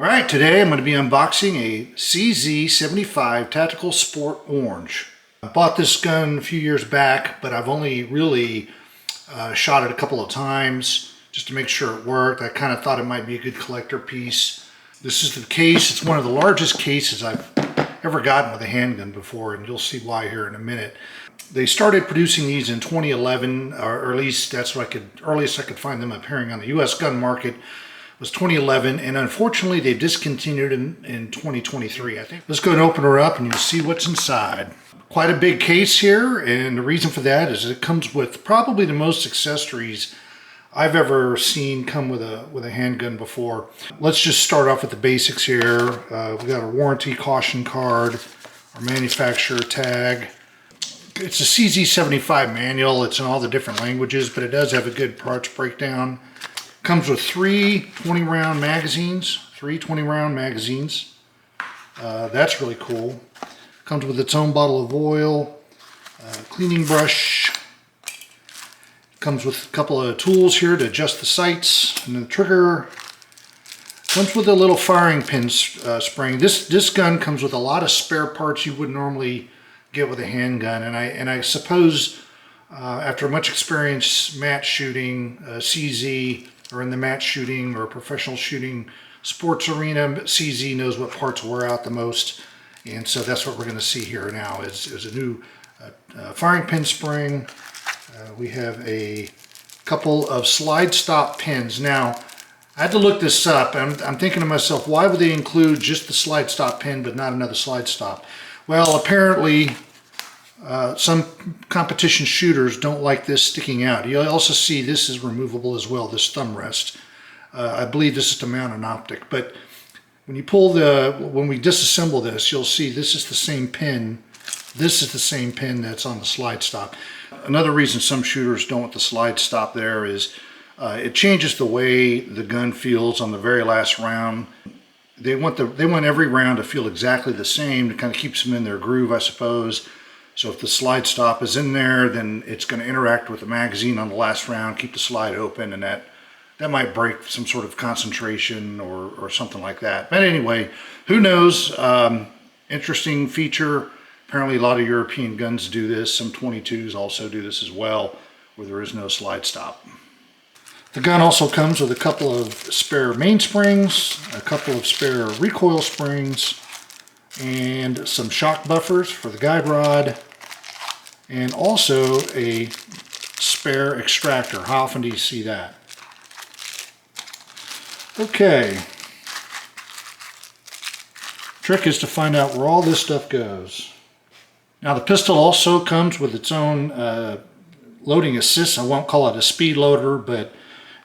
All right, today I'm going to be unboxing a CZ-75 Tactical Sport Orange. I bought this gun a few years back, but I've only really shot it a couple of times just to make sure it worked. I kind of thought it might be a good collector piece. This is the case. It's one of the largest cases I've ever gotten with a handgun before, and you'll see why here in a minute. They started producing these in 2011, or at least that's what earliest I could find them appearing on the U.S. gun market was 2011, and unfortunately they discontinued in 2023, I think. Let's go and open her up and you'll see what's inside. Quite a big case here, and the reason for that is it comes with probably the most accessories I've ever seen come with a handgun before. Let's just start off with the basics here. We got a warranty caution card, our manufacturer tag. It's a CZ-75 manual. It's in all the different languages, but it does have a good parts breakdown. Comes with three 20-round magazines. That's really cool. Comes with its own bottle of oil, cleaning brush. Comes with a couple of tools here to adjust the sights and the trigger. Comes with a little firing pin spring. This gun comes with a lot of spare parts you wouldn't normally get with a handgun, and I suppose after much experience match shooting, CZ, or in the match shooting or professional shooting sports arena, CZ knows what parts wear out the most, and so that's what we're going to see here now is a new firing pin spring. We have a couple of slide stop pins. Now, I had to look this up. I'm thinking to myself, why would they include just the slide stop pin but not another slide stop? Well, apparently some competition shooters don't like this sticking out. You'll also see this is removable as well, this thumb rest. I believe this is to mount an optic, but when we disassemble this, you'll see this is the same pin. This is the same pin that's on the slide stop. Another reason some shooters don't want the slide stop there is it changes the way the gun feels on the very last round. They want every round to feel exactly the same. It kind of keeps them in their groove, I suppose. So if the slide stop is in there, then it's going to interact with the magazine on the last round, keep the slide open, and that might break some sort of concentration or something like that. But anyway, who knows? Interesting feature. Apparently a lot of European guns do this. Some 22s also do this as well, where there is no slide stop. The gun also comes with a couple of spare mainsprings, a couple of spare recoil springs, and some shock buffers for the guide rod, and also a spare extractor. How often do you see that? Okay. Trick is to find out where all this stuff goes. Now the pistol also comes with its own loading assist. I won't call it a speed loader, but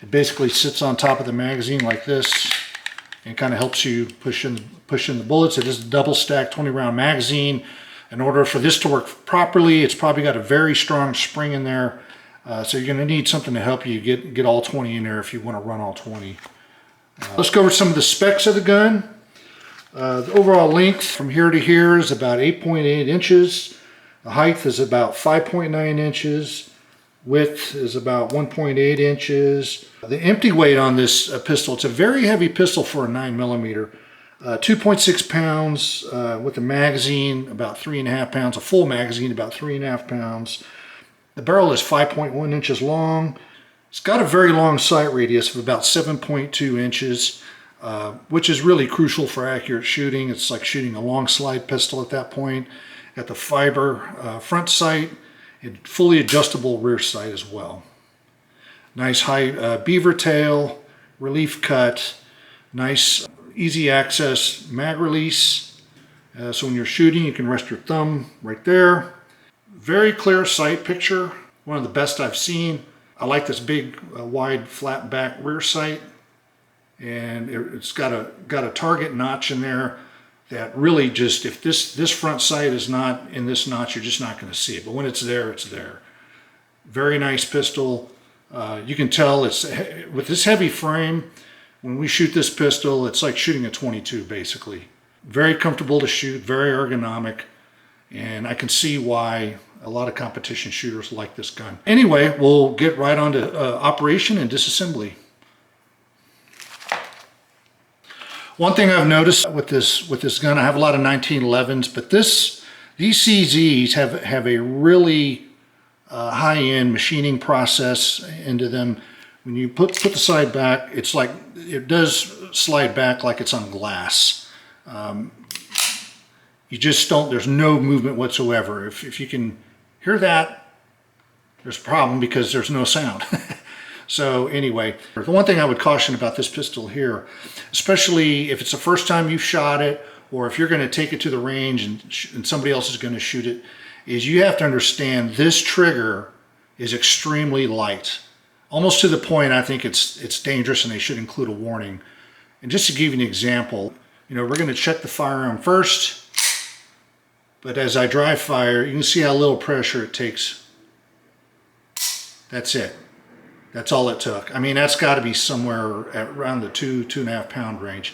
it basically sits on top of the magazine like this and kind of helps you push in the bullets. It is a double stack 20-round magazine. In order for this to work properly, it's probably got a very strong spring in there. So you're going to need something to help you get all 20 in there if you want to run all 20. Let's go over some of the specs of the gun. The overall length from here to here is about 8.8 inches. The height is about 5.9 inches. Width is about 1.8 inches. The empty weight on this pistol, it's a very heavy pistol for a 9mm. 2.6 pounds with a magazine, about 3.5 pounds. A full magazine, about 3.5 pounds. The barrel is 5.1 inches long. It's got a very long sight radius of about 7.2 inches, which is really crucial for accurate shooting. It's like shooting a long slide pistol at that point. Got the fiber front sight and fully adjustable rear sight as well. Nice high beaver tail, relief cut, nice easy access mag release. So when you're shooting, you can rest your thumb right there. Very clear sight picture, one of the best I've seen. I like this big wide flat back rear sight, and it's got a target notch in there that really just, if this front sight is not in this notch, you're just not going to see it. But when it's there, it's there. Very nice pistol. You can tell it's with this heavy frame. When we shoot this pistol, it's like shooting a 22 basically. Very comfortable to shoot, very ergonomic, and I can see why a lot of competition shooters like this gun. Anyway, we'll get right on to operation and disassembly. One thing I've noticed with this gun, I have a lot of 1911s, but these CZs have a really high-end machining process into them. When you put the slide back, it's like it does slide back like it's on glass. You just don't. There's no movement whatsoever. If you can hear that, there's a problem because there's no sound. So anyway, the one thing I would caution about this pistol here, especially if it's the first time you've shot it, or if you're going to take it to the range and somebody else is going to shoot it, is you have to understand this trigger is extremely light. Almost to the point I think it's dangerous and they should include a warning. And just to give you an example, we're going to check the firearm first, but as I dry fire, you can see how little pressure it takes. That's it. That's all it took. I mean, that's got to be somewhere at around the 2.5 pound range.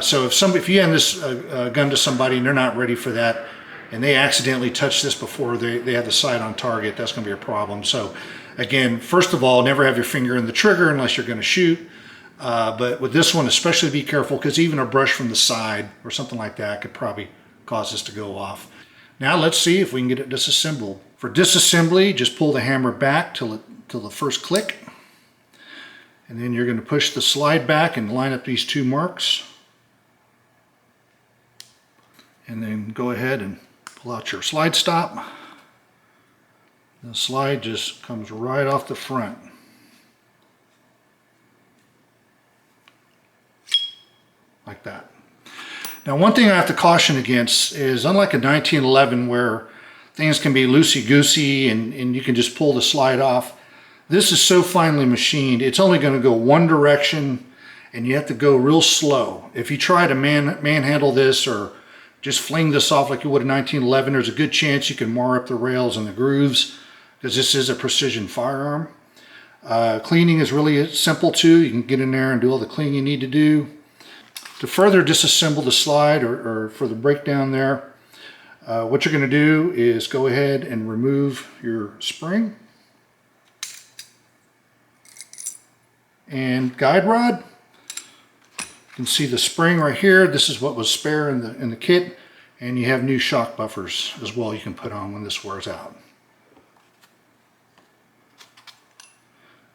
So if you hand this gun to somebody and they're not ready for that, and they accidentally touch this before they have the sight on target, that's going to be a problem. So again, first of all, never have your finger in the trigger unless you're going to shoot. But with this one, especially be careful, because even a brush from the side or something like that could probably cause this to go off. Now let's see if we can get it disassembled. For disassembly, just pull the hammer back till the first click. And then you're going to push the slide back and line up these two marks. And then go ahead and pull out your slide stop. The slide just comes right off the front. Like that. Now, one thing I have to caution against is, unlike a 1911 where things can be loosey-goosey and you can just pull the slide off, this is so finely machined, it's only going to go one direction and you have to go real slow. If you try to manhandle this or just fling this off like you would a 1911, there's a good chance you can mar up the rails and the grooves, because this is a precision firearm. Cleaning is really simple too. You can get in there and do all the cleaning you need to do. To further disassemble the slide or for the breakdown there, what you're going to do is go ahead and remove your spring and guide rod. You can see the spring right here. This is what was spare in the kit, and you have new shock buffers as well you can put on when this wears out.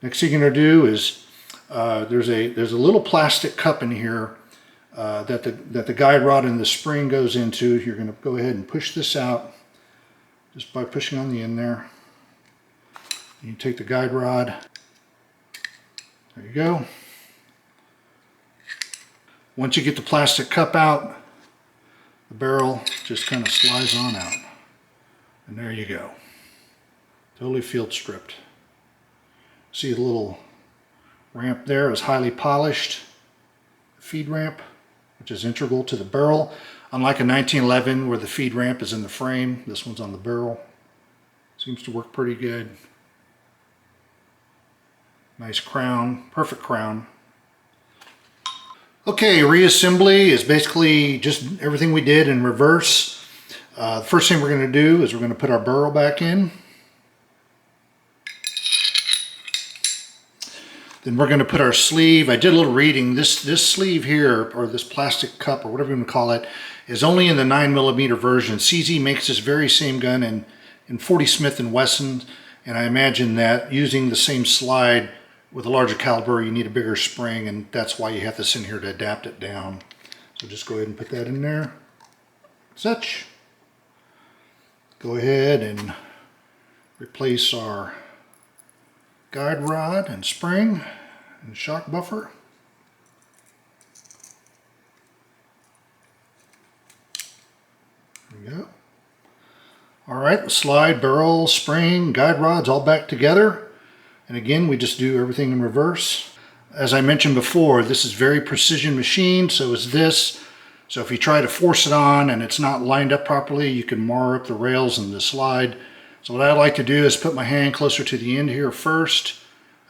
Next thing you're going to do is there's a little plastic cup in here that the guide rod and the spring goes into. You're going to go ahead and push this out just by pushing on the end there. You take the guide rod. There you go. Once you get the plastic cup out, the barrel just kind of slides on out. And there you go. Totally field stripped. See the little ramp there is highly polished feed ramp, which is integral to the barrel. Unlike a 1911 where the feed ramp is in the frame, this one's on the barrel. Seems to work pretty good. Nice crown, perfect crown. Okay, reassembly is basically just everything we did in reverse. The first thing we're going to do is we're going to put our barrel back in. Then we're going to put our sleeve. I did a little reading. This sleeve here, or this plastic cup, or whatever you want to call it, is only in the 9mm version. CZ makes this very same gun in 40 Smith & Wesson, and I imagine that using the same slide with a larger caliber, you need a bigger spring, and that's why you have this in here to adapt it down. So just go ahead and put that in there. Such. Go ahead and replace our guide rod and spring and shock buffer. There we go. All right, the slide, barrel, spring, guide rods all back together. And again, we just do everything in reverse. As I mentioned before, this is very precision machined, so is this. So if you try to force it on and it's not lined up properly, you can mar up the rails and the slide. So what I like to do is put my hand closer to the end here first,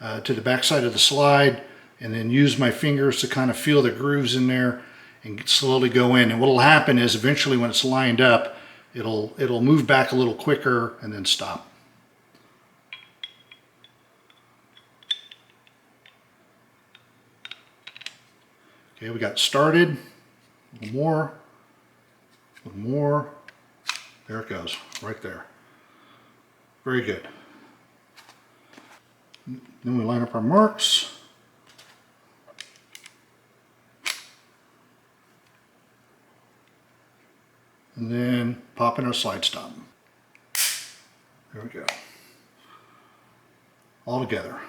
to the back side of the slide, and then use my fingers to kind of feel the grooves in there and slowly go in. And what will happen is eventually when it's lined up, it'll move back a little quicker and then stop. Okay, we got started. A little more. A little more. There it goes, right there. Very good. Then we line up our marks. And then pop in our slide stop. There we go. All together.